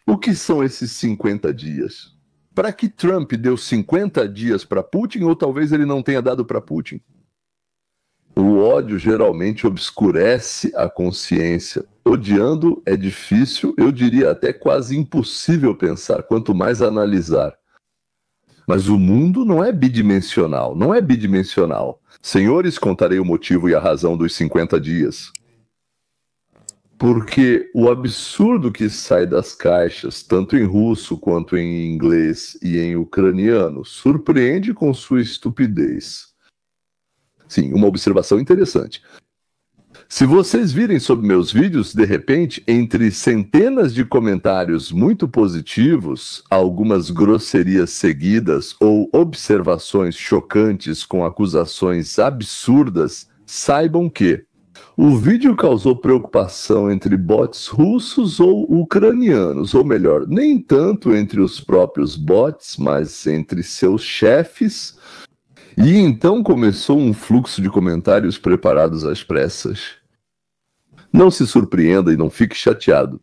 O que são esses 50 dias? Para que Trump deu 50 dias para Putin, ou talvez ele não tenha dado para Putin? O ódio geralmente obscurece a consciência. Odiando é difícil, eu diria até quase impossível pensar, quanto mais analisar. Mas o mundo não é bidimensional, não é bidimensional. Senhores, contarei o motivo e a razão dos 50 dias. Porque o absurdo que sai das caixas, tanto em russo quanto em inglês e em ucraniano, surpreende com sua estupidez. Sim, uma observação interessante. Se vocês virem sobre meus vídeos, de repente, entre centenas de comentários muito positivos, algumas grosserias seguidas ou observações chocantes com acusações absurdas, saibam que o vídeo causou preocupação entre bots russos ou ucranianos, ou melhor, nem tanto entre os próprios bots, mas entre seus chefes. E então começou um fluxo de comentários preparados às pressas. Não se surpreenda e não fique chateado.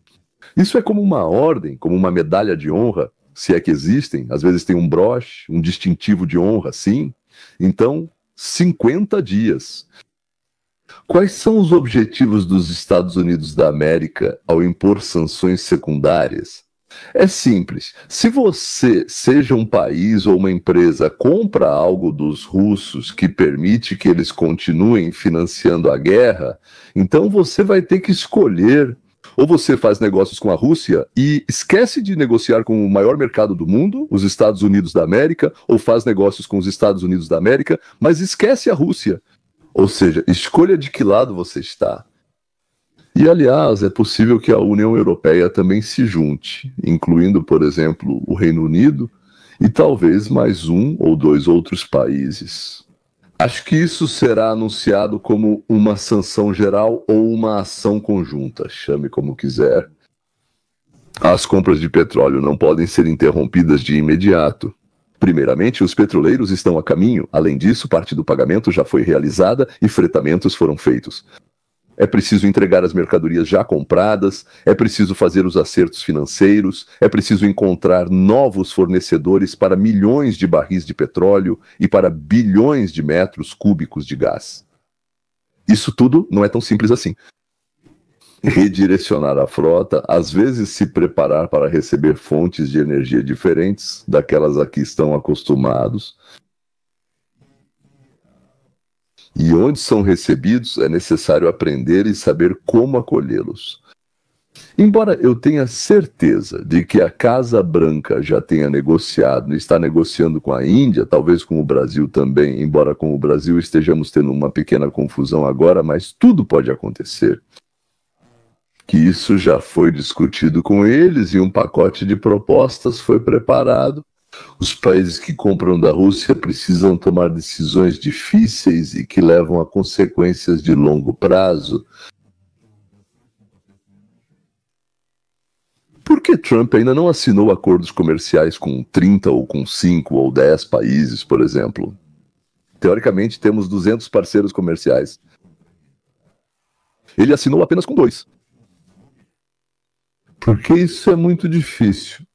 Isso é como uma ordem, como uma medalha de honra, se é que existem. Às vezes tem um broche, um distintivo de honra, sim. Então, 50 dias. Quais são os objetivos dos Estados Unidos da América ao impor sanções secundárias? É simples. Se você, seja um país ou uma empresa, compra algo dos russos que permite que eles continuem financiando a guerra, então você vai ter que escolher. Ou você faz negócios com a Rússia e esquece de negociar com o maior mercado do mundo, os Estados Unidos da América, ou faz negócios com os Estados Unidos da América, mas esquece a Rússia. Ou seja, escolha de que lado você está. E, aliás, é possível que a União Europeia também se junte, incluindo, por exemplo, o Reino Unido e talvez mais um ou dois outros países. Acho que isso será anunciado como uma sanção geral ou uma ação conjunta, chame como quiser. As compras de petróleo não podem ser interrompidas de imediato. Primeiramente, os petroleiros estão a caminho. Além disso, parte do pagamento já foi realizada e fretamentos foram feitos. É preciso entregar as mercadorias já compradas, é preciso fazer os acertos financeiros, é preciso encontrar novos fornecedores para milhões de barris de petróleo e para bilhões de metros cúbicos de gás. Isso tudo não é tão simples assim. Redirecionar a frota, às vezes se preparar para receber fontes de energia diferentes daquelas a que estão acostumados. E onde são recebidos, é necessário aprender e saber como acolhê-los. Embora eu tenha certeza de que a Casa Branca já tenha negociado, está negociando com a Índia, talvez com o Brasil também, embora com o Brasil estejamos tendo uma pequena confusão agora, mas tudo pode acontecer. Que isso já foi discutido com eles e um pacote de propostas foi preparado. Os países que compram da Rússia precisam tomar decisões difíceis e que levam a consequências de longo prazo. Por que Trump ainda não assinou acordos comerciais com 30 ou com 5 ou 10 países, por exemplo? Teoricamente, temos 200 parceiros comerciais. Ele assinou apenas com 2. Porque isso é muito difícil.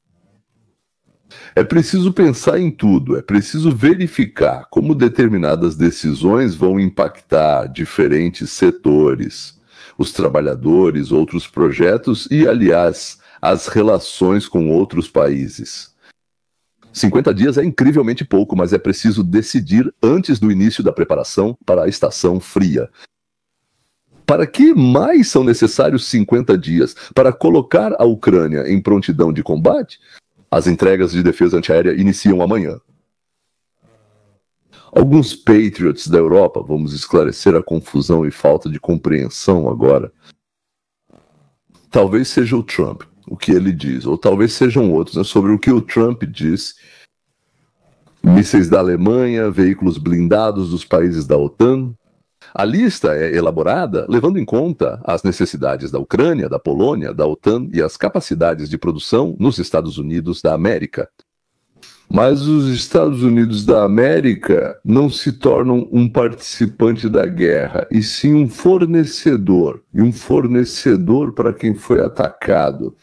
É preciso pensar em tudo, é preciso verificar como determinadas decisões vão impactar diferentes setores, os trabalhadores, outros projetos e, aliás, as relações com outros países. 50 dias é incrivelmente pouco, mas é preciso decidir antes do início da preparação para a estação fria. Para que mais são necessários 50 dias? Para colocar a Ucrânia em prontidão de combate? As entregas de defesa antiaérea iniciam amanhã. Alguns patriots da Europa, vamos esclarecer a confusão e falta de compreensão agora. Talvez seja o Trump, o que ele diz, ou talvez sejam outros, né, sobre o que o Trump diz. Mísseis da Alemanha, veículos blindados dos países da OTAN. A lista é elaborada levando em conta as necessidades da Ucrânia, da Polônia, da OTAN e as capacidades de produção nos Estados Unidos da América. Mas os Estados Unidos da América não se tornam um participante da guerra, e sim um fornecedor, e um fornecedor para quem foi atacado.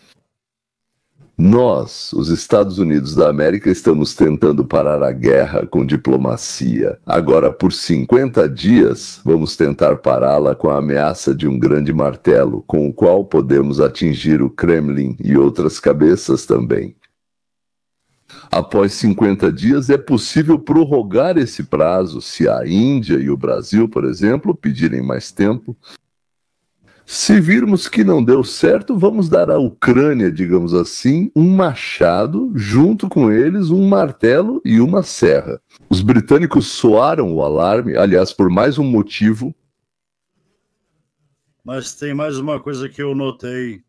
Nós, os Estados Unidos da América, estamos tentando parar a guerra com diplomacia. Agora, por 50 dias, vamos tentar pará-la com a ameaça de um grande martelo, com o qual podemos atingir o Kremlin e outras cabeças também. Após 50 dias, é possível prorrogar esse prazo se a Índia e o Brasil, por exemplo, pedirem mais tempo. Se virmos que não deu certo, vamos dar à Ucrânia, digamos assim, um machado, junto com eles um martelo e uma serra. Os britânicos soaram o alarme, aliás, por mais um motivo. Mas tem mais uma coisa que eu notei.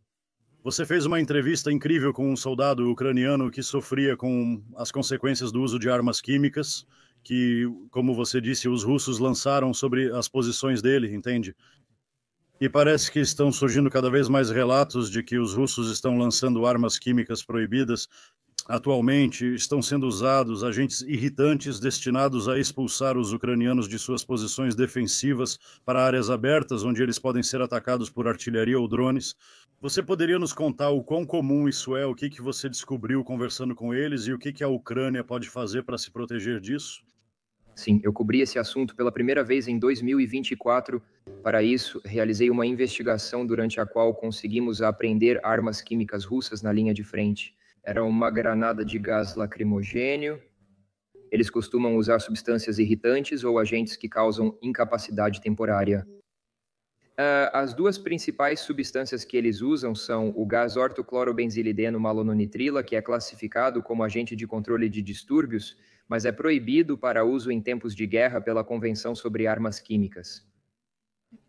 Você fez uma entrevista incrível com um soldado ucraniano que sofria com as consequências do uso de armas químicas, que, como você disse, os russos lançaram sobre as posições dele, entende? E parece que estão surgindo cada vez mais relatos de que os russos estão lançando armas químicas proibidas. Atualmente estão sendo usados agentes irritantes destinados a expulsar os ucranianos de suas posições defensivas para áreas abertas, onde eles podem ser atacados por artilharia ou drones. Você poderia nos contar o quão comum isso é, o que você descobriu conversando com eles e o que a Ucrânia pode fazer para se proteger disso? Sim, eu cobri esse assunto pela primeira vez em 2024. Para isso, realizei uma investigação durante a qual conseguimos apreender armas químicas russas na linha de frente. Era uma granada de gás lacrimogêneo. Eles costumam usar substâncias irritantes ou agentes que causam incapacidade temporária. As duas principais substâncias que eles usam são o gás ortoclorobenzilideno malononitrila, que é classificado como agente de controle de distúrbios, mas é proibido para uso em tempos de guerra pela Convenção sobre Armas Químicas.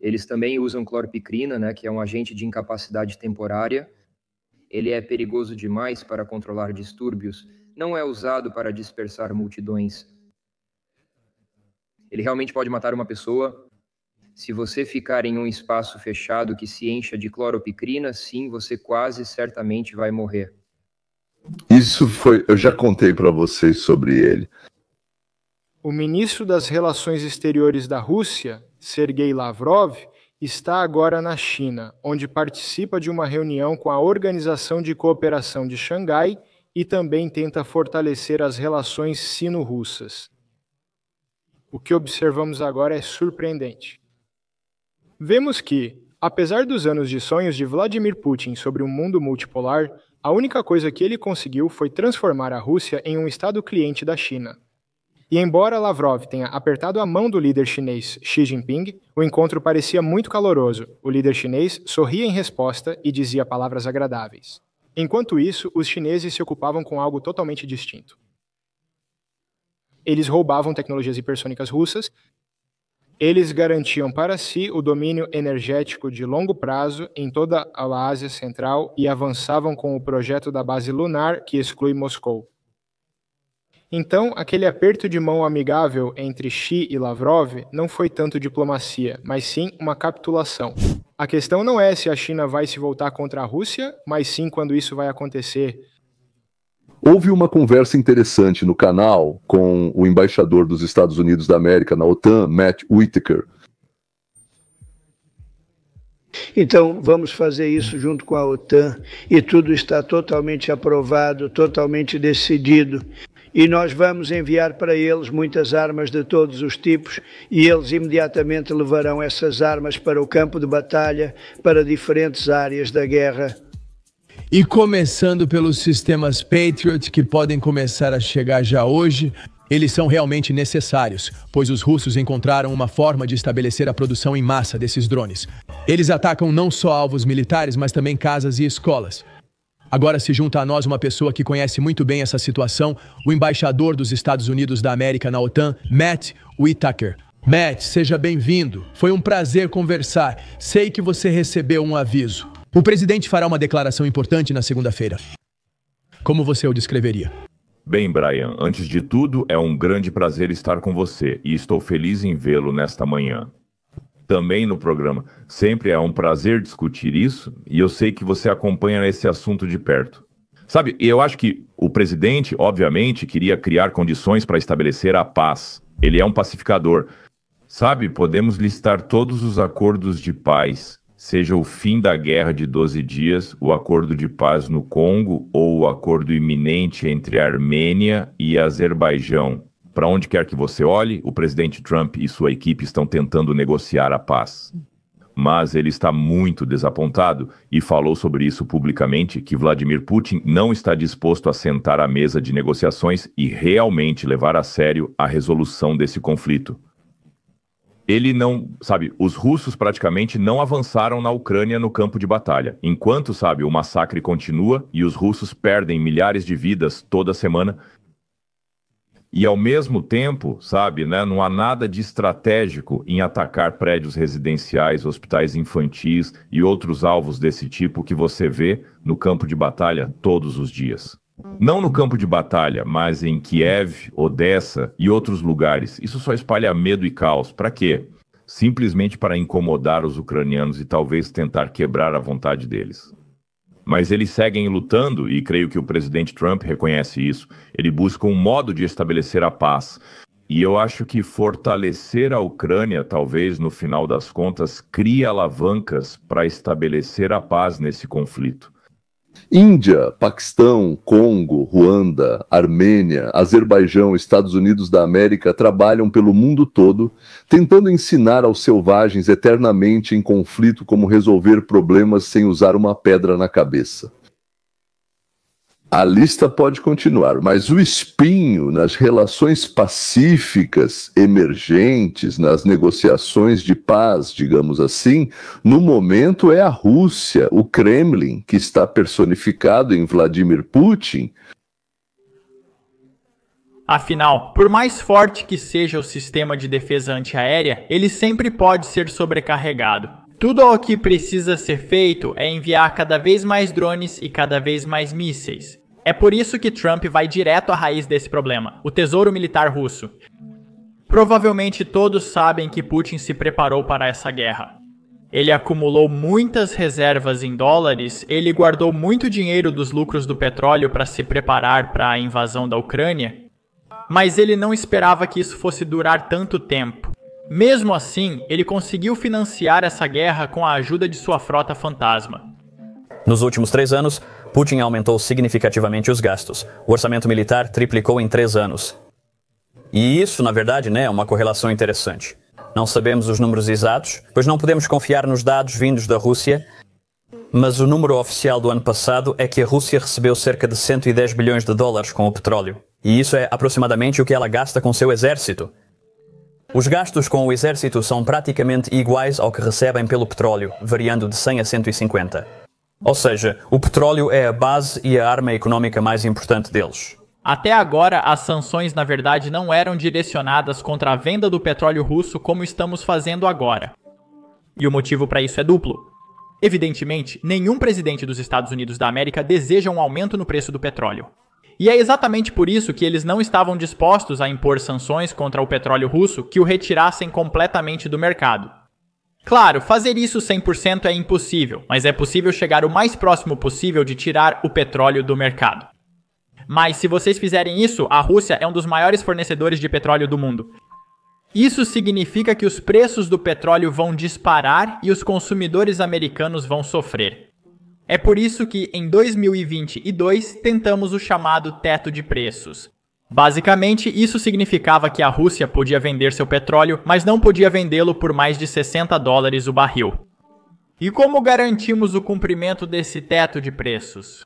Eles também usam clorpicrina, né, que é um agente de incapacidade temporária. Ele é perigoso demais para controlar distúrbios, não é usado para dispersar multidões. Ele realmente pode matar uma pessoa. Se você ficar em um espaço fechado que se encha de cloropicrina, sim, você quase certamente vai morrer. Eu já contei para vocês sobre ele. O ministro das Relações Exteriores da Rússia, Sergei Lavrov, está agora na China, onde participa de uma reunião com a Organização de Cooperação de Xangai e também tenta fortalecer as relações sino-russas. O que observamos agora é surpreendente. Vemos que, apesar dos anos de sonhos de Vladimir Putin sobre um mundo multipolar, a única coisa que ele conseguiu foi transformar a Rússia em um estado cliente da China. E embora Lavrov tenha apertado a mão do líder chinês Xi Jinping, o encontro parecia muito caloroso. O líder chinês sorria em resposta e dizia palavras agradáveis. Enquanto isso, os chineses se ocupavam com algo totalmente distinto. Eles roubavam tecnologias hipersônicas russas. Eles garantiam para si o domínio energético de longo prazo em toda a Ásia Central e avançavam com o projeto da base lunar que exclui Moscou. Então, aquele aperto de mão amigável entre Xi e Lavrov não foi tanto diplomacia, mas sim uma capitulação. A questão não é se a China vai se voltar contra a Rússia, mas sim quando isso vai acontecer. Houve uma conversa interessante no canal com o embaixador dos Estados Unidos da América na OTAN, Matt Whitaker. Então, vamos fazer isso junto com a OTAN e tudo está totalmente aprovado, totalmente decidido. E nós vamos enviar para eles muitas armas de todos os tipos e eles imediatamente levarão essas armas para o campo de batalha, para diferentes áreas da guerra. E começando pelos sistemas Patriot, que podem começar a chegar já hoje, eles são realmente necessários, pois os russos encontraram uma forma de estabelecer a produção em massa desses drones. Eles atacam não só alvos militares, mas também casas e escolas. Agora se junta a nós uma pessoa que conhece muito bem essa situação, o embaixador dos Estados Unidos da América na OTAN, Matt Whitaker. Matt, seja bem-vindo. Foi um prazer conversar. Sei que você recebeu um aviso. O presidente fará uma declaração importante na segunda-feira. Como você o descreveria? Bem, Brian, antes de tudo, é um grande prazer estar com você e estou feliz em vê-lo nesta manhã. Também no programa, sempre é um prazer discutir isso e eu sei que você acompanha esse assunto de perto. Sabe, eu acho que o presidente, obviamente, queria criar condições para estabelecer a paz. Ele é um pacificador. Sabe, podemos listar todos os acordos de paz seja o fim da guerra de 12 dias, o acordo de paz no Congo ou o acordo iminente entre a Armênia e Azerbaijão. Para onde quer que você olhe, o presidente Trump e sua equipe estão tentando negociar a paz. Mas ele está muito desapontado e falou sobre isso publicamente, que Vladimir Putin não está disposto a sentar à mesa de negociações e realmente levar a sério a resolução desse conflito. Ele não, os russos praticamente não avançaram na Ucrânia no campo de batalha, enquanto, o massacre continua e os russos perdem milhares de vidas toda semana. E ao mesmo tempo, não há nada de estratégico em atacar prédios residenciais, hospitais infantis e outros alvos desse tipo que você vê no campo de batalha todos os dias. Não no campo de batalha, mas em Kiev, Odessa e outros lugares. Isso só espalha medo e caos. Para quê? Simplesmente para incomodar os ucranianos e talvez tentar quebrar a vontade deles. Mas eles seguem lutando, e creio que o presidente Trump reconhece isso. Ele busca um modo de estabelecer a paz. E eu acho que fortalecer a Ucrânia, talvez, no final das contas, cria alavancas para estabelecer a paz nesse conflito. Índia, Paquistão, Congo, Ruanda, Armênia, Azerbaijão, Estados Unidos da América trabalham pelo mundo todo, tentando ensinar aos selvagens eternamente em conflito como resolver problemas sem usar uma pedra na cabeça. A lista pode continuar, mas o espinho nas relações pacíficas emergentes, nas negociações de paz, digamos assim, no momento é a Rússia, o Kremlin, que está personificado em Vladimir Putin. Afinal, por mais forte que seja o sistema de defesa antiaérea, ele sempre pode ser sobrecarregado. Tudo o que precisa ser feito é enviar cada vez mais drones e cada vez mais mísseis. É por isso que Trump vai direto à raiz desse problema, o tesouro militar russo. Provavelmente todos sabem que Putin se preparou para essa guerra. Ele acumulou muitas reservas em dólares, ele guardou muito dinheiro dos lucros do petróleo para se preparar para a invasão da Ucrânia, mas ele não esperava que isso fosse durar tanto tempo. Mesmo assim, ele conseguiu financiar essa guerra com a ajuda de sua frota fantasma. Nos últimos 3 anos, Putin aumentou significativamente os gastos. O orçamento militar triplicou em 3 anos. E isso, na verdade, é uma correlação interessante. Não sabemos os números exatos, pois não podemos confiar nos dados vindos da Rússia, mas o número oficial do ano passado é que a Rússia recebeu cerca de 110 bilhões de dólares com o petróleo. E isso é aproximadamente o que ela gasta com seu exército. Os gastos com o exército são praticamente iguais ao que recebem pelo petróleo, variando de 100 a 150. Ou seja, o petróleo é a base e a arma econômica mais importante deles. Até agora, as sanções na verdade não eram direcionadas contra a venda do petróleo russo como estamos fazendo agora. E o motivo para isso é duplo. Evidentemente, nenhum presidente dos Estados Unidos da América deseja um aumento no preço do petróleo. E é exatamente por isso que eles não estavam dispostos a impor sanções contra o petróleo russo que o retirassem completamente do mercado. Claro, fazer isso 100% é impossível, mas é possível chegar o mais próximo possível de tirar o petróleo do mercado. Mas se vocês fizerem isso, a Rússia é um dos maiores fornecedores de petróleo do mundo. Isso significa que os preços do petróleo vão disparar e os consumidores americanos vão sofrer. É por isso que, em 2022, tentamos o chamado teto de preços. Basicamente, isso significava que a Rússia podia vender seu petróleo, mas não podia vendê-lo por mais de 60 dólares o barril. E como garantimos o cumprimento desse teto de preços?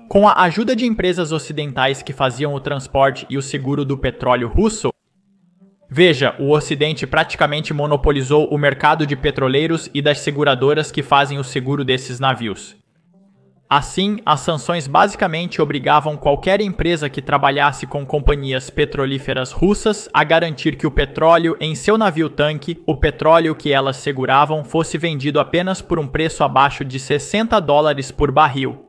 Com a ajuda de empresas ocidentais que faziam o transporte e o seguro do petróleo russo, veja, o Ocidente praticamente monopolizou o mercado de petroleiros e das seguradoras que fazem o seguro desses navios. Assim, as sanções basicamente obrigavam qualquer empresa que trabalhasse com companhias petrolíferas russas a garantir que o petróleo em seu navio-tanque, o petróleo que elas seguravam, fosse vendido apenas por um preço abaixo de 60 dólares por barril.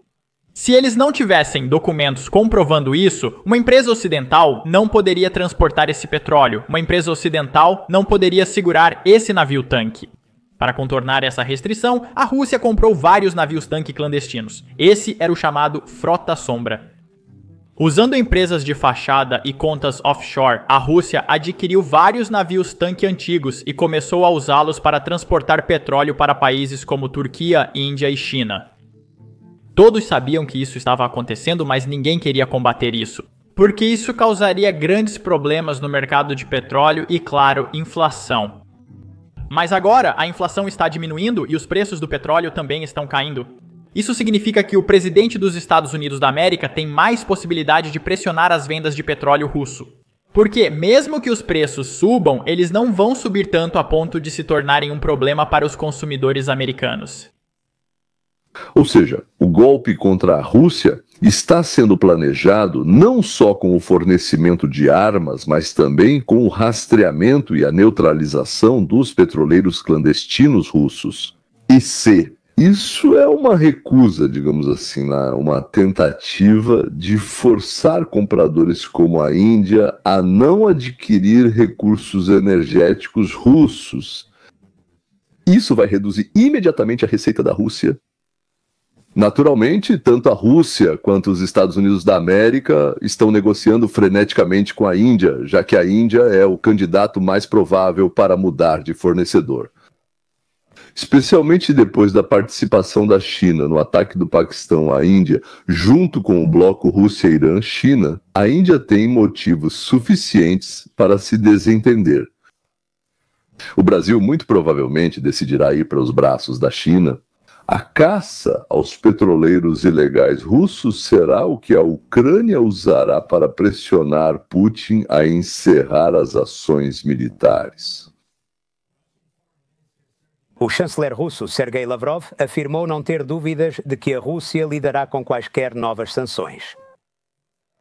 Se eles não tivessem documentos comprovando isso, uma empresa ocidental não poderia transportar esse petróleo, uma empresa ocidental não poderia segurar esse navio-tanque. Para contornar essa restrição, a Rússia comprou vários navios-tanque clandestinos. Esse era o chamado Frota Sombra. Usando empresas de fachada e contas offshore, a Rússia adquiriu vários navios-tanque antigos e começou a usá-los para transportar petróleo para países como Turquia, Índia e China. Todos sabiam que isso estava acontecendo, mas ninguém queria combater isso, porque isso causaria grandes problemas no mercado de petróleo e, claro, inflação. Mas agora a inflação está diminuindo e os preços do petróleo também estão caindo. Isso significa que o presidente dos Estados Unidos da América tem mais possibilidade de pressionar as vendas de petróleo russo. Porque, mesmo que os preços subam, eles não vão subir tanto a ponto de se tornarem um problema para os consumidores americanos. Ou seja, o golpe contra a Rússia está sendo planejado não só com o fornecimento de armas, mas também com o rastreamento e a neutralização dos petroleiros clandestinos russos. E se isso é uma recusa, digamos assim, uma tentativa de forçar compradores como a Índia a não adquirir recursos energéticos russos. Isso vai reduzir imediatamente a receita da Rússia. Naturalmente, tanto a Rússia quanto os Estados Unidos da América estão negociando freneticamente com a Índia, já que a Índia é o candidato mais provável para mudar de fornecedor. Especialmente depois da participação da China no ataque do Paquistão à Índia, junto com o bloco Rússia-Irã-China, a Índia tem motivos suficientes para se desentender. O Brasil muito provavelmente decidirá ir para os braços da China. A caça aos petroleiros ilegais russos será o que a Ucrânia usará para pressionar Putin a encerrar as ações militares. O chanceler russo Sergei Lavrov afirmou não ter dúvidas de que a Rússia lidará com quaisquer novas sanções.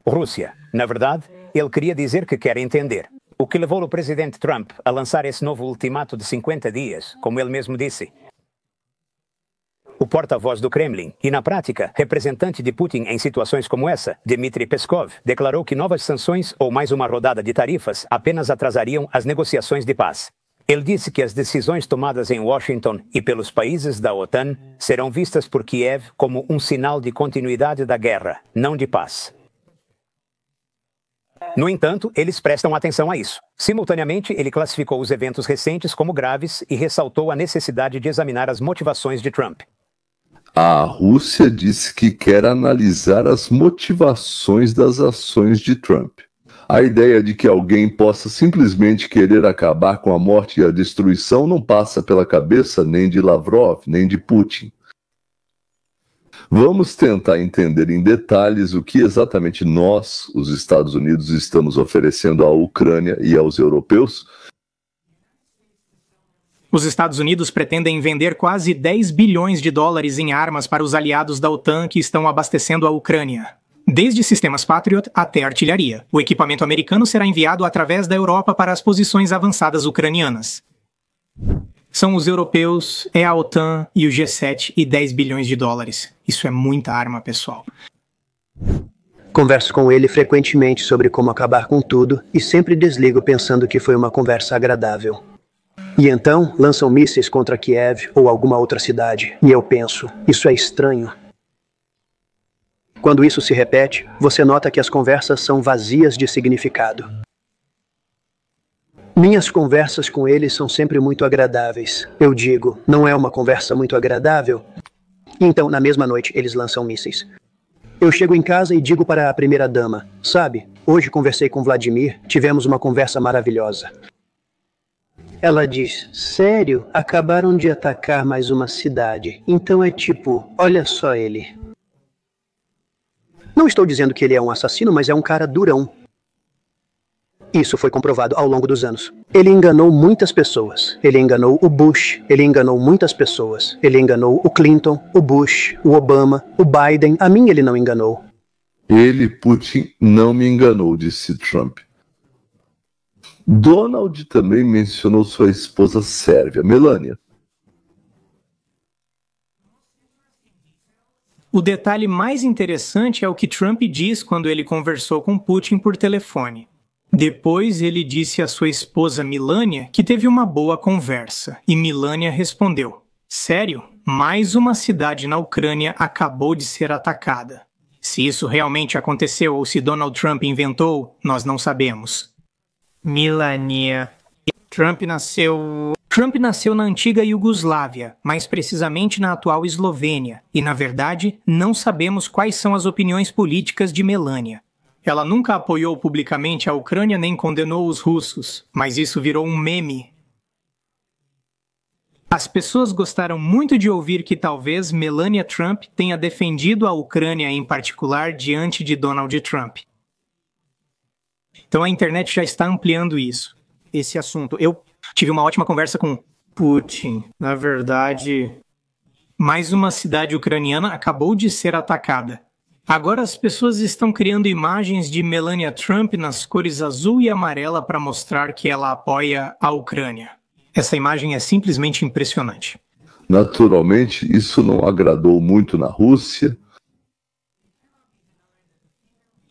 Rússia, na verdade, ele queria dizer que quer entender. O que levou o presidente Trump a lançar esse novo ultimato de 50 dias, como ele mesmo disse. O porta-voz do Kremlin e, na prática, representante de Putin em situações como essa, Dmitry Peskov, declarou que novas sanções ou mais uma rodada de tarifas apenas atrasariam as negociações de paz. Ele disse que as decisões tomadas em Washington e pelos países da OTAN serão vistas por Kiev como um sinal de continuidade da guerra, não de paz. No entanto, eles prestam atenção a isso. Simultaneamente, ele classificou os eventos recentes como graves e ressaltou a necessidade de examinar as motivações de Trump. A Rússia disse que quer analisar as motivações das ações de Trump. A ideia de que alguém possa simplesmente querer acabar com a morte e a destruição não passa pela cabeça nem de Lavrov, nem de Putin. Vamos tentar entender em detalhes o que exatamente nós, os Estados Unidos, estamos oferecendo à Ucrânia e aos europeus. Os Estados Unidos pretendem vender quase 10 bilhões de dólares em armas para os aliados da OTAN que estão abastecendo a Ucrânia. Desde sistemas Patriot até artilharia, o equipamento americano será enviado através da Europa para as posições avançadas ucranianas. São os europeus, é a OTAN e o G7 e 10 bilhões de dólares. Isso é muita arma, pessoal. Converso com ele frequentemente sobre como acabar com tudo e sempre desligo pensando que foi uma conversa agradável. E então lançam mísseis contra Kiev ou alguma outra cidade. E eu penso, isso é estranho. Quando isso se repete, você nota que as conversas são vazias de significado. Minhas conversas com eles são sempre muito agradáveis. Eu digo, não é uma conversa muito agradável? Então, na mesma noite, eles lançam mísseis. Eu chego em casa e digo para a primeira-dama, sabe, hoje conversei com Vladimir, tivemos uma conversa maravilhosa. Ela diz, sério? Acabaram de atacar mais uma cidade. Então é tipo, olha só ele. Não estou dizendo que ele é um assassino, mas é um cara durão. Isso foi comprovado ao longo dos anos. Ele enganou muitas pessoas. Ele enganou o Bush. Ele enganou muitas pessoas. Ele enganou o Clinton, o Bush, o Obama, o Biden. A mim ele não enganou. Ele, Putin, não me enganou, disse Trump. Donald também mencionou sua esposa sérvia, Melania. O detalhe mais interessante é o que Trump diz quando ele conversou com Putin por telefone. Depois ele disse à sua esposa Melania que teve uma boa conversa, e Melania respondeu, sério? Mais uma cidade na Ucrânia acabou de ser atacada. Se isso realmente aconteceu ou se Donald Trump inventou, nós não sabemos. Melania. Trump nasceu na antiga Iugoslávia, mais precisamente na atual Eslovênia, e na verdade não sabemos quais são as opiniões políticas de Melania. Ela nunca apoiou publicamente a Ucrânia nem condenou os russos, mas isso virou um meme. As pessoas gostaram muito de ouvir que talvez Melania Trump tenha defendido a Ucrânia em particular diante de Donald Trump. Então a internet já está ampliando esse assunto. Eu tive uma ótima conversa com Putin. Na verdade, mais uma cidade ucraniana acabou de ser atacada. Agora as pessoas estão criando imagens de Melania Trump nas cores azul e amarela para mostrar que ela apoia a Ucrânia. Essa imagem é simplesmente impressionante. Naturalmente, isso não agradou muito na Rússia.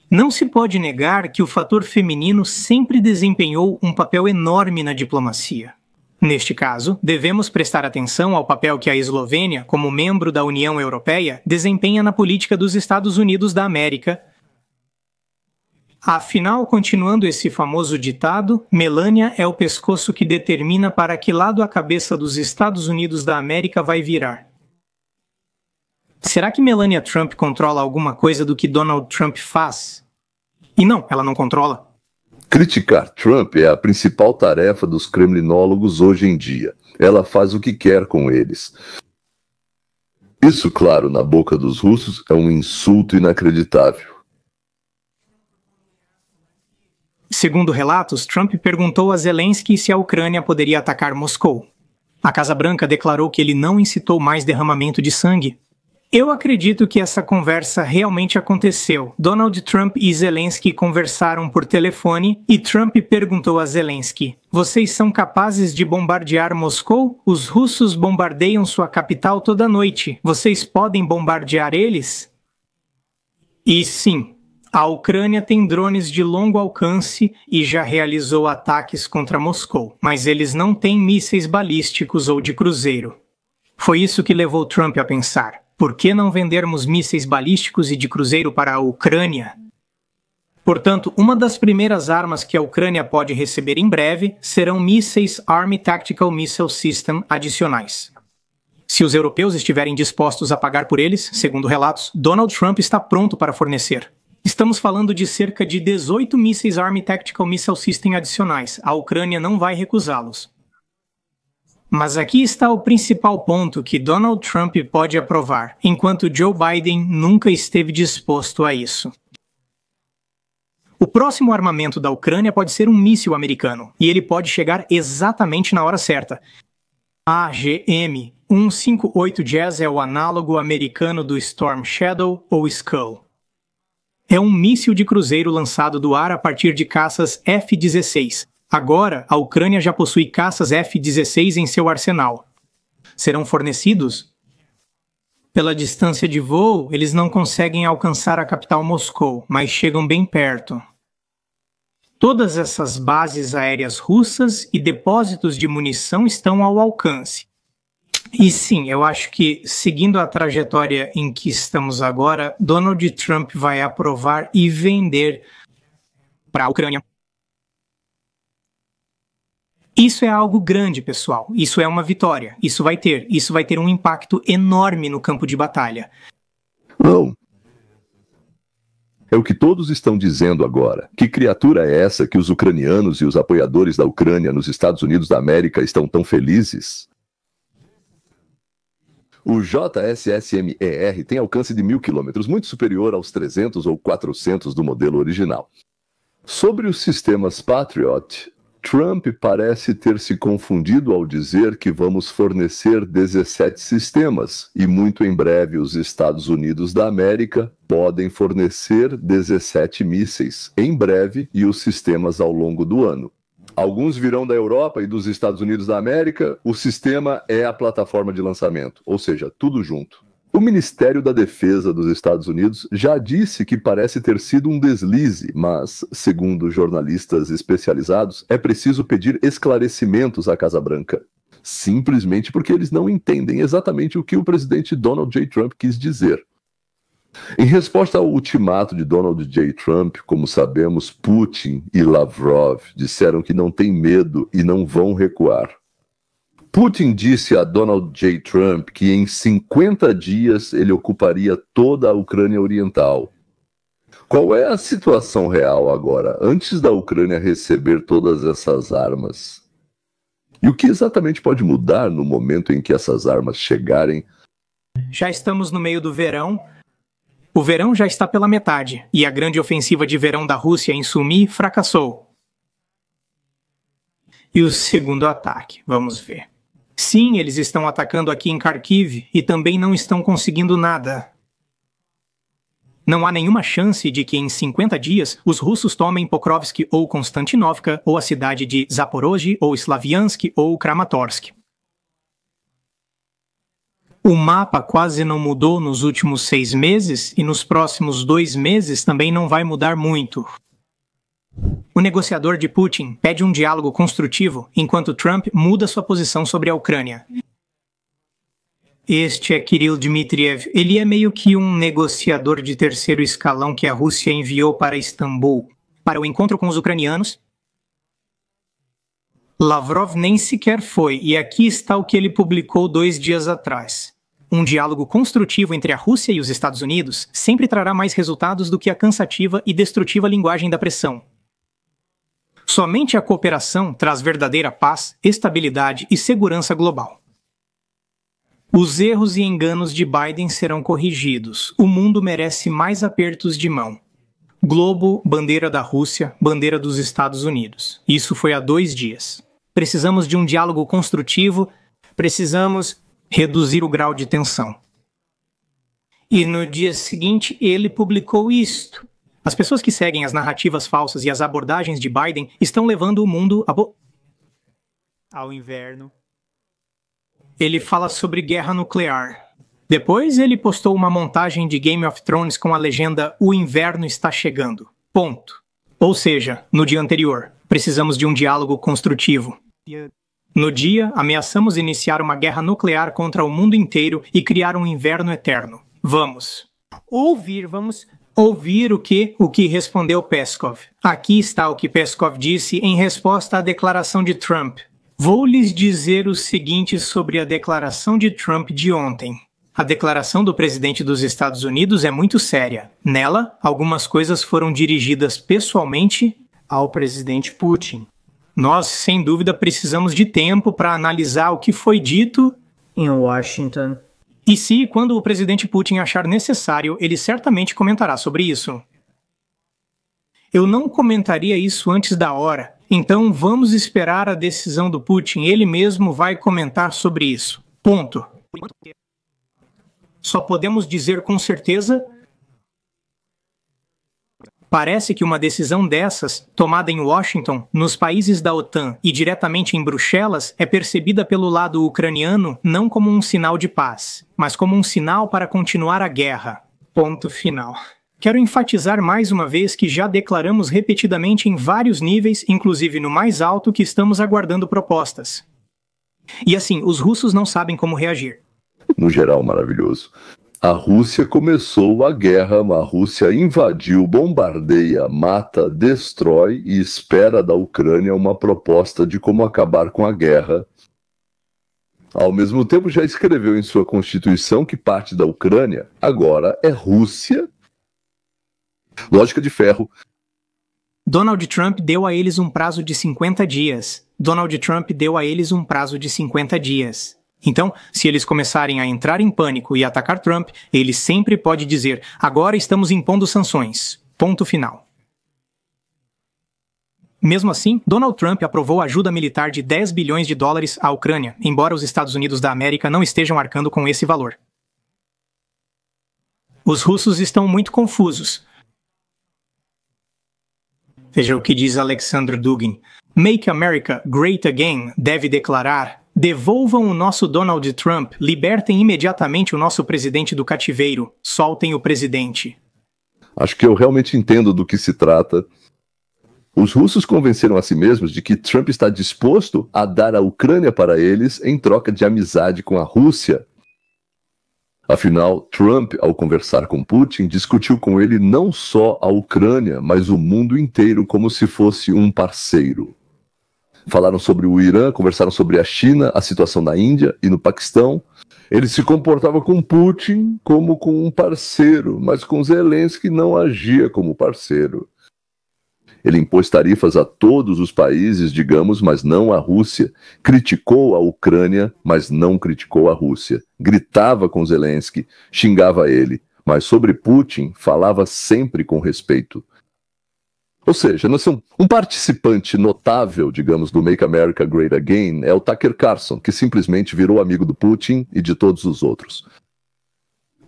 Não se pode negar que o fator feminino sempre desempenhou um papel enorme na diplomacia. Neste caso, devemos prestar atenção ao papel que a Eslovênia, como membro da União Europeia, desempenha na política dos Estados Unidos da América. Afinal, continuando esse famoso ditado, Melania é o pescoço que determina para que lado a cabeça dos Estados Unidos da América vai virar. Será que Melania Trump controla alguma coisa do que Donald Trump faz? E não, ela não controla. Criticar Trump é a principal tarefa dos kremlinólogos hoje em dia. Ela faz o que quer com eles. Isso, claro, na boca dos russos é um insulto inacreditável. Segundo relatos, Trump perguntou a Zelensky se a Ucrânia poderia atacar Moscou. A Casa Branca declarou que ele não incitou mais derramamento de sangue. Eu acredito que essa conversa realmente aconteceu. Donald Trump e Zelensky conversaram por telefone e Trump perguntou a Zelensky: "Vocês são capazes de bombardear Moscou? Os russos bombardeiam sua capital toda noite. Vocês podem bombardear eles?" E sim, a Ucrânia tem drones de longo alcance e já realizou ataques contra Moscou, mas eles não têm mísseis balísticos ou de cruzeiro. Foi isso que levou Trump a pensar: por que não vendermos mísseis balísticos e de cruzeiro para a Ucrânia? Portanto, uma das primeiras armas que a Ucrânia pode receber em breve serão mísseis Army Tactical Missile System adicionais. Se os europeus estiverem dispostos a pagar por eles, segundo relatos, Donald Trump está pronto para fornecer. Estamos falando de cerca de 18 mísseis Army Tactical Missile System adicionais. A Ucrânia não vai recusá-los. Mas aqui está o principal ponto que Donald Trump pode aprovar, enquanto Joe Biden nunca esteve disposto a isso. O próximo armamento da Ucrânia pode ser um míssil americano, e ele pode chegar exatamente na hora certa. A AGM-158 Jazz é o análogo americano do Storm Shadow ou Skull. É um míssil de cruzeiro lançado do ar a partir de caças F-16. Agora, a Ucrânia já possui caças F-16 em seu arsenal. Serão fornecidos? Pela distância de voo, eles não conseguem alcançar a capital Moscou, mas chegam bem perto. Todas essas bases aéreas russas e depósitos de munição estão ao alcance. E sim, eu acho que, seguindo a trajetória em que estamos agora, Donald Trump vai aprovar e vender para a Ucrânia. Isso é algo grande, pessoal. Isso é uma vitória. Isso vai ter um impacto enorme no campo de batalha. Não. É o que todos estão dizendo agora. Que criatura é essa que os ucranianos e os apoiadores da Ucrânia nos Estados Unidos da América estão tão felizes? O JSSMER tem alcance de 1.000 quilômetros, muito superior aos 300 ou 400 do modelo original. Sobre os sistemas Patriot, Trump parece ter se confundido ao dizer que vamos fornecer 17 sistemas, e muito em breve os Estados Unidos da América podem fornecer 17 mísseis, em breve, e os sistemas ao longo do ano. Alguns virão da Europa e dos Estados Unidos da América. O sistema é a plataforma de lançamento, ou seja, tudo junto. O Ministério da Defesa dos Estados Unidos já disse que parece ter sido um deslize, mas, segundo jornalistas especializados, é preciso pedir esclarecimentos à Casa Branca. Simplesmente porque eles não entendem exatamente o que o presidente Donald J. Trump quis dizer. Em resposta ao ultimato de Donald J. Trump, como sabemos, Putin e Lavrov disseram que não têm medo e não vão recuar. Putin disse a Donald J. Trump que em 50 dias ele ocuparia toda a Ucrânia Oriental. Qual é a situação real agora, antes da Ucrânia receber todas essas armas? E o que exatamente pode mudar no momento em que essas armas chegarem? Já estamos no meio do verão. O verão já está pela metade, e a grande ofensiva de verão da Rússia em Sumy fracassou. E o segundo ataque, vamos ver. Sim, eles estão atacando aqui em Kharkiv e também não estão conseguindo nada. Não há nenhuma chance de que em 50 dias os russos tomem Pokrovsk ou Konstantinovka ou a cidade de Zaporozhye ou Slaviansk ou Kramatorsk. O mapa quase não mudou nos últimos 6 meses e nos próximos 2 meses também não vai mudar muito. O negociador de Putin pede um diálogo construtivo enquanto Trump muda sua posição sobre a Ucrânia. Este é Kirill Dmitriev. Ele é meio que um negociador de terceiro escalão que a Rússia enviou para Istambul para o encontro com os ucranianos. Lavrov nem sequer foi, e aqui está o que ele publicou 2 dias atrás. Um diálogo construtivo entre a Rússia e os Estados Unidos sempre trará mais resultados do que a cansativa e destrutiva linguagem da pressão. Somente a cooperação traz verdadeira paz, estabilidade e segurança global. Os erros e enganos de Biden serão corrigidos. O mundo merece mais apertos de mão. Globo, bandeira da Rússia, bandeira dos Estados Unidos. Isso foi há 2 dias. Precisamos de um diálogo construtivo, precisamos reduzir o grau de tensão. E no dia seguinte ele publicou isto. As pessoas que seguem as narrativas falsas e as abordagens de Biden estão levando o mundo ao inverno. Ele fala sobre guerra nuclear. Depois ele postou uma montagem de Game of Thrones com a legenda "O inverno está chegando". Ponto. Ou seja, no dia anterior, precisamos de um diálogo construtivo. No dia, ameaçamos iniciar uma guerra nuclear contra o mundo inteiro e criar um inverno eterno. Vamos ouvir o que respondeu Peskov. Aqui está o que Peskov disse em resposta à declaração de Trump. Vou lhes dizer o seguinte sobre a declaração de Trump de ontem. A declaração do presidente dos Estados Unidos é muito séria. Nela, algumas coisas foram dirigidas pessoalmente ao presidente Putin. Nós, sem dúvida, precisamos de tempo para analisar o que foi dito em Washington. E se, quando o presidente Putin achar necessário, ele certamente comentará sobre isso. Eu não comentaria isso antes da hora. Então vamos esperar a decisão do Putin. Ele mesmo vai comentar sobre isso. Ponto. Só podemos dizer com certeza... Parece que uma decisão dessas, tomada em Washington, nos países da OTAN e diretamente em Bruxelas, é percebida pelo lado ucraniano não como um sinal de paz, mas como um sinal para continuar a guerra. Ponto final. Quero enfatizar mais uma vez que já declaramos repetidamente em vários níveis, inclusive no mais alto, que estamos aguardando propostas. E assim, os russos não sabem como reagir. No geral, maravilhoso. A Rússia começou a guerra, a Rússia invadiu, bombardeia, mata, destrói e espera da Ucrânia uma proposta de como acabar com a guerra. Ao mesmo tempo, já escreveu em sua Constituição que parte da Ucrânia agora é Rússia. Lógica de ferro. Donald Trump deu a eles um prazo de 50 dias. Então, se eles começarem a entrar em pânico e atacar Trump, ele sempre pode dizer: agora estamos impondo sanções. Ponto final. Mesmo assim, Donald Trump aprovou ajuda militar de 10 bilhões de dólares à Ucrânia, embora os Estados Unidos da América não estejam arcando com esse valor. Os russos estão muito confusos. Veja o que diz Alexander Dugin. Make America Great Again deve declarar: devolvam o nosso Donald Trump, libertem imediatamente o nosso presidente do cativeiro, soltem o presidente. Acho que eu realmente entendo do que se trata. Os russos convenceram a si mesmos de que Trump está disposto a dar a Ucrânia para eles em troca de amizade com a Rússia. Afinal, Trump, ao conversar com Putin, discutiu com ele não só a Ucrânia, mas o mundo inteiro como se fosse um parceiro. Falaram sobre o Irã, conversaram sobre a China, a situação na Índia e no Paquistão. Ele se comportava com Putin como com um parceiro, mas com Zelensky não agia como parceiro. Ele impôs tarifas a todos os países, digamos, mas não a Rússia. Criticou a Ucrânia, mas não criticou a Rússia. Gritava com Zelensky, xingava ele, mas sobre Putin falava sempre com respeito. Ou seja, um participante notável, digamos, do Make America Great Again é o Tucker Carlson, que simplesmente virou amigo do Putin e de todos os outros.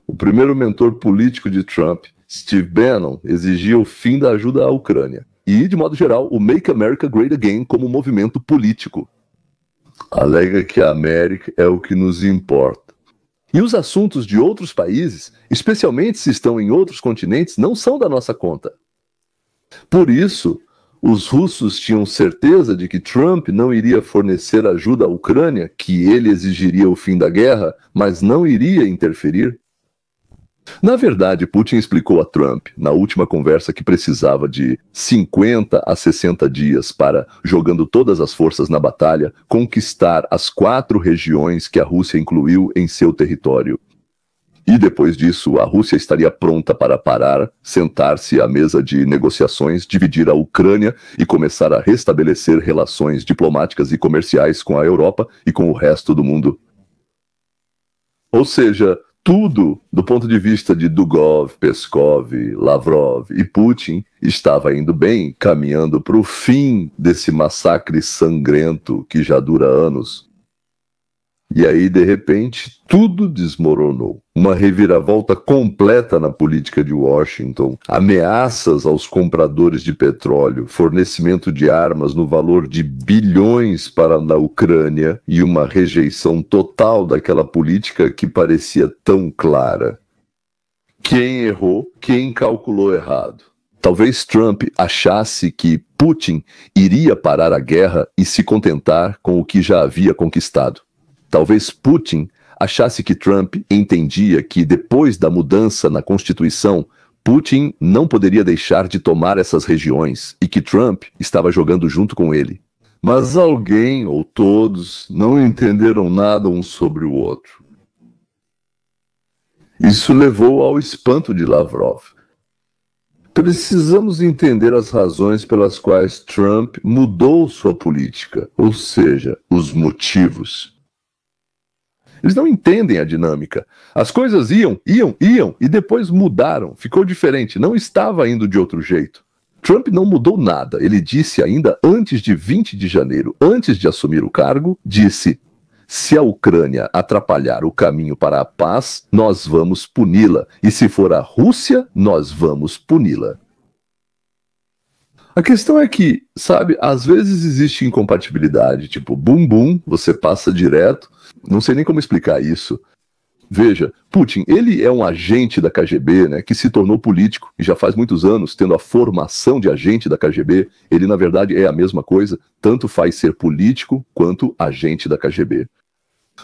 O primeiro mentor político de Trump, Steve Bannon, exigia o fim da ajuda à Ucrânia e, de modo geral, o Make America Great Again como movimento político. Alega que a América é o que nos importa. E os assuntos de outros países, especialmente se estão em outros continentes, não são da nossa conta. Por isso, os russos tinham certeza de que Trump não iria fornecer ajuda à Ucrânia, que ele exigiria o fim da guerra, mas não iria interferir. Na verdade, Putin explicou a Trump, na última conversa, que precisava de 50 a 60 dias para, jogando todas as forças na batalha, conquistar as 4 regiões que a Rússia incluiu em seu território. E depois disso, a Rússia estaria pronta para parar, sentar-se à mesa de negociações, dividir a Ucrânia e começar a restabelecer relações diplomáticas e comerciais com a Europa e com o resto do mundo. Ou seja, tudo, do ponto de vista de Dugov, Peskov, Lavrov e Putin, estava indo bem, caminhando para o fim desse massacre sangrento que já dura anos. E aí, de repente, tudo desmoronou. Uma reviravolta completa na política de Washington, ameaças aos compradores de petróleo, fornecimento de armas no valor de bilhões para a Ucrânia e uma rejeição total daquela política que parecia tão clara. Quem errou? Quem calculou errado? Talvez Trump achasse que Putin iria parar a guerra e se contentar com o que já havia conquistado. Talvez Putin achasse que Trump entendia que depois da mudança na Constituição, Putin não poderia deixar de tomar essas regiões e que Trump estava jogando junto com ele. Mas alguém ou todos não entenderam nada um sobre o outro. Isso levou ao espanto de Lavrov. Precisamos entender as razões pelas quais Trump mudou sua política, ou seja, os motivos. Eles não entendem a dinâmica. As coisas iam, e depois mudaram. Ficou diferente, não estava indo de outro jeito. Trump não mudou nada. Ele disse ainda antes de 20 de janeiro, antes de assumir o cargo, disse: se a Ucrânia atrapalhar o caminho para a paz, nós vamos puni-la. E se for a Rússia, nós vamos puni-la. A questão é que, sabe, às vezes existe incompatibilidade, tipo, bum bum, você passa direto. Não sei nem como explicar isso. Veja, Putin, ele é um agente da KGB, né, que se tornou político e já faz muitos anos, tendo a formação de agente da KGB. Ele, na verdade, é a mesma coisa, tanto faz ser político quanto agente da KGB.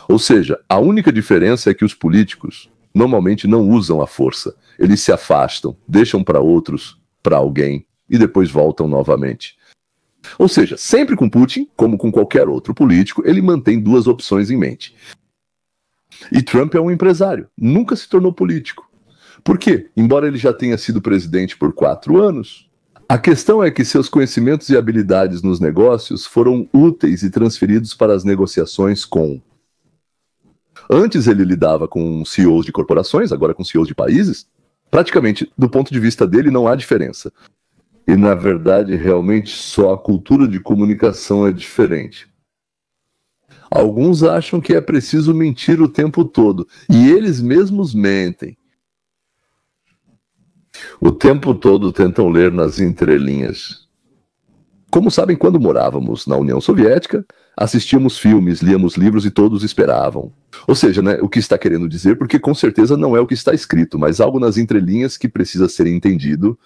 Ou seja, a única diferença é que os políticos normalmente não usam a força. Eles se afastam, deixam para outros, para alguém, e depois voltam novamente. Ou seja, sempre com Putin, como com qualquer outro político, ele mantém 2 opções em mente. E Trump é um empresário, nunca se tornou político. Por quê? Embora ele já tenha sido presidente por 4 anos, a questão é que seus conhecimentos e habilidades nos negócios foram úteis e transferidos para as negociações com... Antes ele lidava com CEOs de corporações, agora com CEOs de países. Praticamente, do ponto de vista dele, não há diferença. E, na verdade, realmente só a cultura de comunicação é diferente. Alguns acham que é preciso mentir o tempo todo, e eles mesmos mentem. O tempo todo tentam ler nas entrelinhas. Como sabem, quando morávamos na União Soviética, assistíamos filmes, líamos livros e todos esperavam. Ou seja, né, o que está querendo dizer, porque com certeza não é o que está escrito, mas algo nas entrelinhas que precisa ser entendido.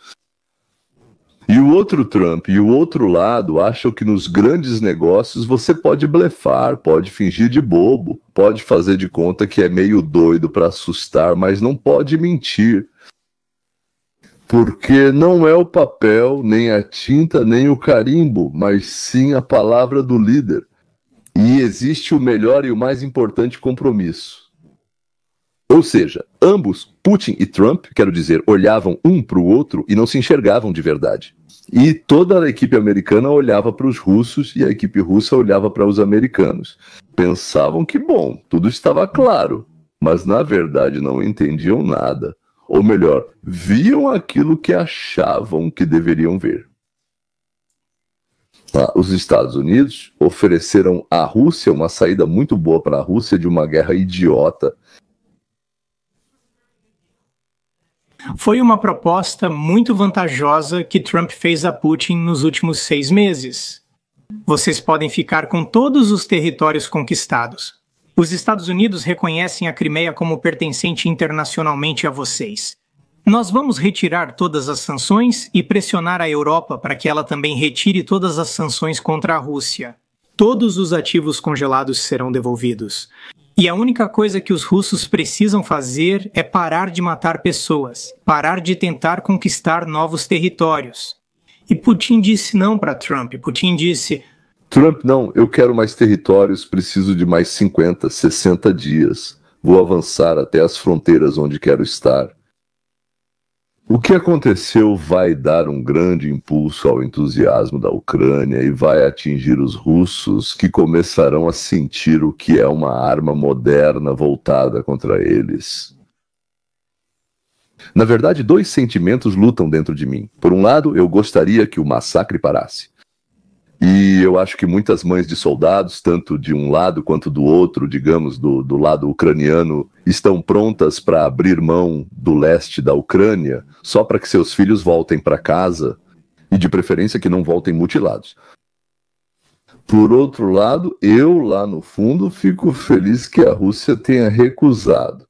E o outro Trump e o outro lado acham que nos grandes negócios você pode blefar, pode fingir de bobo, pode fazer de conta que é meio doido para assustar, mas não pode mentir. Porque não é o papel, nem a tinta, nem o carimbo, mas sim a palavra do líder. E existe o melhor e o mais importante compromisso. Ou seja, ambos, Putin e Trump, quero dizer, olhavam um para o outro e não se enxergavam de verdade. E toda a equipe americana olhava para os russos e a equipe russa olhava para os americanos. Pensavam que, bom, tudo estava claro, mas na verdade não entendiam nada. Ou melhor, viam aquilo que achavam que deveriam ver. Os Estados Unidos ofereceram à Rússia uma saída muito boa para a Rússia de uma guerra idiota. Foi uma proposta muito vantajosa que Trump fez a Putin nos últimos 6 meses. Vocês podem ficar com todos os territórios conquistados. Os Estados Unidos reconhecem a Crimeia como pertencente internacionalmente a vocês. Nós vamos retirar todas as sanções e pressionar a Europa para que ela também retire todas as sanções contra a Rússia. Todos os ativos congelados serão devolvidos. E a única coisa que os russos precisam fazer é parar de matar pessoas, parar de tentar conquistar novos territórios. E Putin disse não para Trump. Putin disse: Trump, não, eu quero mais territórios, preciso de mais 50, 60 dias. Vou avançar até as fronteiras onde quero estar. O que aconteceu vai dar um grande impulso ao entusiasmo da Ucrânia e vai atingir os russos, que começarão a sentir o que é uma arma moderna voltada contra eles. Na verdade, 2 sentimentos lutam dentro de mim. Por um lado, eu gostaria que o massacre parasse. E eu acho que muitas mães de soldados, tanto de um lado quanto do outro, digamos, do lado ucraniano, estão prontas para abrir mão do leste da Ucrânia só para que seus filhos voltem para casa e, de preferência, que não voltem mutilados. Por outro lado, eu, lá no fundo, fico feliz que a Rússia tenha recusado.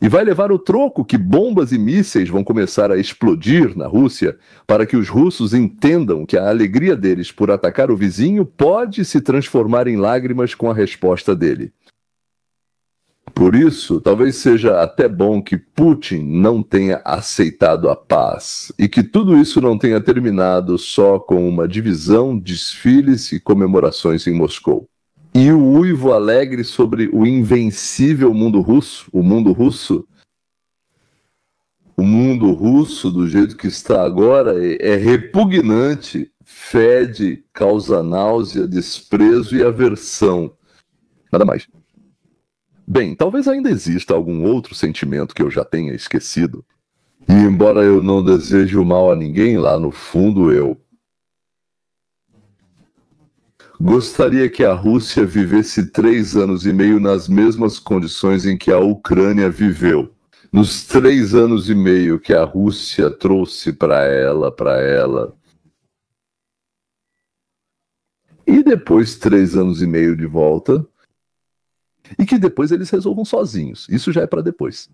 E vai levar o troco que bombas e mísseis vão começar a explodir na Rússia para que os russos entendam que a alegria deles por atacar o vizinho pode se transformar em lágrimas com a resposta dele. Por isso, talvez seja até bom que Putin não tenha aceitado a paz e que tudo isso não tenha terminado só com uma divisão, desfiles e comemorações em Moscou. E o uivo alegre sobre o invencível mundo russo, o mundo russo do jeito que está agora é repugnante, fede, causa náusea, desprezo e aversão. Nada mais. Bem, talvez ainda exista algum outro sentimento que eu já tenha esquecido. E embora eu não deseje o mal a ninguém, lá no fundo eu gostaria que a Rússia vivesse 3 anos e meio nas mesmas condições em que a Ucrânia viveu. Nos 3 anos e meio que a Rússia trouxe para ela. E depois 3 anos e meio de volta. E que depois eles resolvam sozinhos. Isso já é para depois.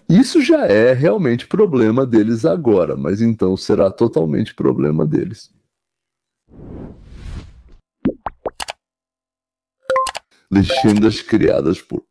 Isso já é realmente problema deles agora, mas então será totalmente problema deles. Legendas criadas por